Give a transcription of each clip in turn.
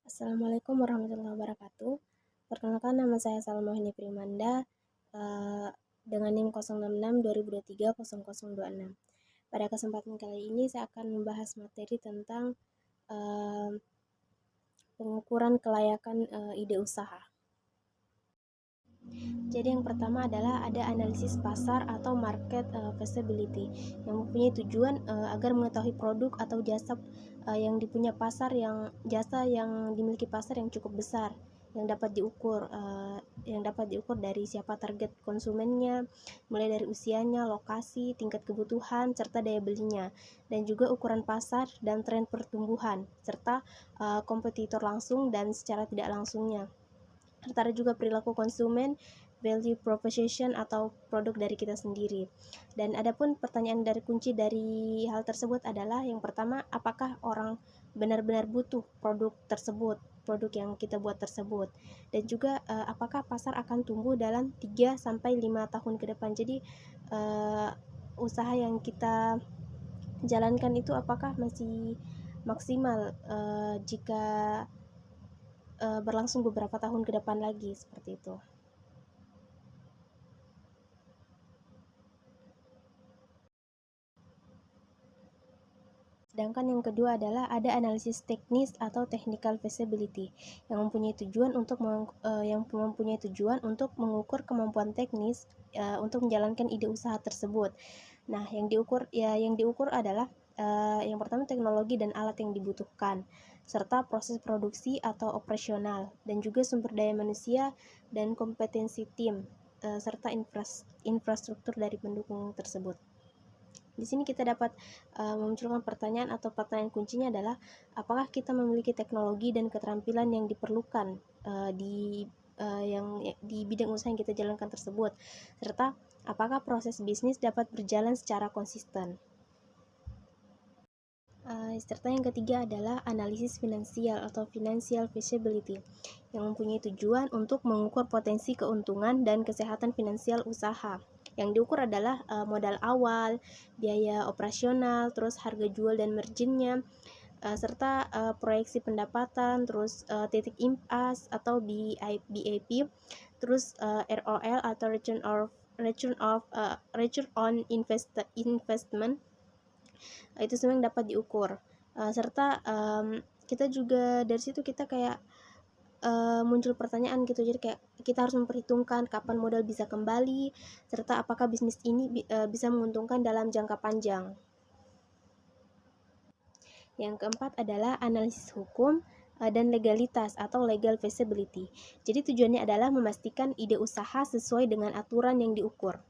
Assalamualaikum warahmatullahi wabarakatuh. Perkenalkan, nama saya Salma Primanda dengan NIM 066 2023 0026. Pada kesempatan kali ini saya akan membahas materi tentang pengukuran kelayakan ide usaha. Jadi yang pertama adalah ada analisis pasar atau market feasibility yang mempunyai tujuan agar mengetahui produk atau jasa yang dipunya pasar, jasa yang dimiliki pasar yang cukup besar, yang dapat diukur dari siapa target konsumennya, mulai dari usianya, lokasi, tingkat kebutuhan, serta daya belinya, dan juga ukuran pasar dan tren pertumbuhan, serta kompetitor langsung dan secara tidak langsungnya. Serta juga perilaku konsumen, value proposition atau produk dari kita sendiri. Dan adapun pertanyaan dari kunci dari hal tersebut adalah yang pertama, apakah orang benar-benar butuh produk tersebut, produk yang kita buat tersebut, dan juga apakah pasar akan tumbuh dalam 3 sampai 5 tahun ke depan. Jadi usaha yang kita jalankan itu apakah masih maksimal jika berlangsung beberapa tahun ke depan lagi, seperti itu. Sedangkan yang kedua adalah ada analisis teknis atau technical feasibility yang mempunyai tujuan untuk mengukur kemampuan teknis untuk menjalankan ide usaha tersebut. Nah, yang diukur adalah yang pertama teknologi dan alat yang dibutuhkan, serta proses produksi atau operasional, dan juga sumber daya manusia dan kompetensi tim, serta infrastruktur dari pendukung tersebut. Di sini kita dapat memunculkan pertanyaan, atau pertanyaan kuncinya adalah apakah kita memiliki teknologi dan keterampilan yang diperlukan di bidang usaha yang kita jalankan tersebut, serta apakah proses bisnis dapat berjalan secara konsisten. Serta yang ketiga adalah analisis finansial atau financial feasibility yang mempunyai tujuan untuk mengukur potensi keuntungan dan kesehatan finansial usaha. Yang diukur adalah modal awal, biaya operasional, terus harga jual dan marginnya, serta proyeksi pendapatan, terus titik impas atau BAP, terus ROL atau return on investment. Itu semua yang dapat diukur, serta kita juga dari situ kita kayak muncul pertanyaan gitu. Jadi kayak kita harus memperhitungkan kapan modal bisa kembali, serta apakah bisnis ini bisa menguntungkan dalam jangka panjang. Yang keempat adalah analisis hukum dan legalitas atau legal feasibility. Jadi tujuannya adalah memastikan ide usaha sesuai dengan aturan yang diukur.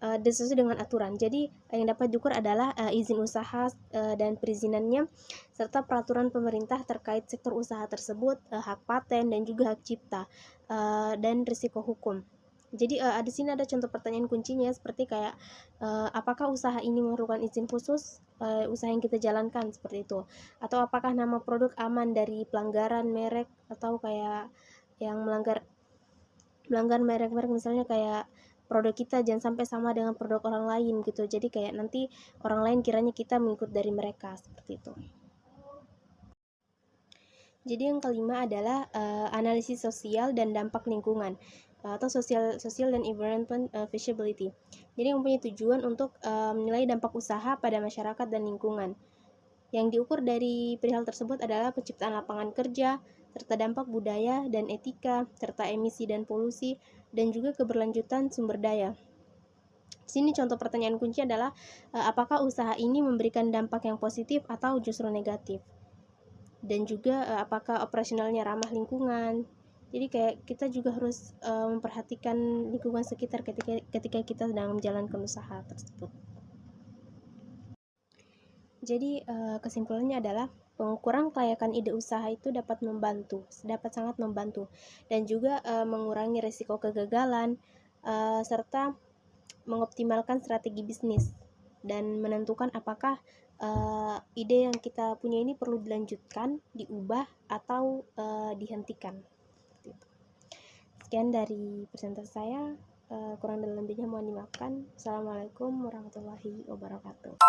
Sesuai dengan aturan. Jadi yang dapat diukur adalah izin usaha dan perizinannya, serta peraturan pemerintah terkait sektor usaha tersebut, hak paten dan juga hak cipta, dan risiko hukum. Jadi di sini ada contoh pertanyaan kuncinya seperti kayak apakah usaha ini memerlukan izin khusus, usaha yang kita jalankan, seperti itu, atau apakah nama produk aman dari pelanggaran merek, atau kayak yang melanggar merek-merek, misalnya kayak produk kita jangan sampai sama dengan produk orang lain gitu. Jadi kayak nanti orang lain kiranya kita mengikut dari mereka, seperti itu. Jadi yang kelima adalah analisis sosial dan dampak lingkungan atau social dan environment feasibility. Jadi mempunyai tujuan untuk menilai dampak usaha pada masyarakat dan lingkungan. Yang diukur dari perihal tersebut adalah penciptaan lapangan kerja, serta dampak budaya dan etika, serta emisi dan polusi, dan juga keberlanjutan sumber daya. Di sini contoh pertanyaan kunci adalah apakah usaha ini memberikan dampak yang positif atau justru negatif, dan juga apakah operasionalnya ramah lingkungan. Jadi kayak kita juga harus memperhatikan lingkungan sekitar ketika kita sedang menjalankan usaha tersebut. Jadi kesimpulannya adalah pengukuran kelayakan ide usaha itu dapat sangat membantu, dan juga mengurangi risiko kegagalan, serta mengoptimalkan strategi bisnis, dan menentukan apakah ide yang kita punya ini perlu dilanjutkan, diubah, atau dihentikan. Sekian dari presentasi saya, kurang dan lebihnya mohon dimaafkan. Assalamualaikum warahmatullahi wabarakatuh.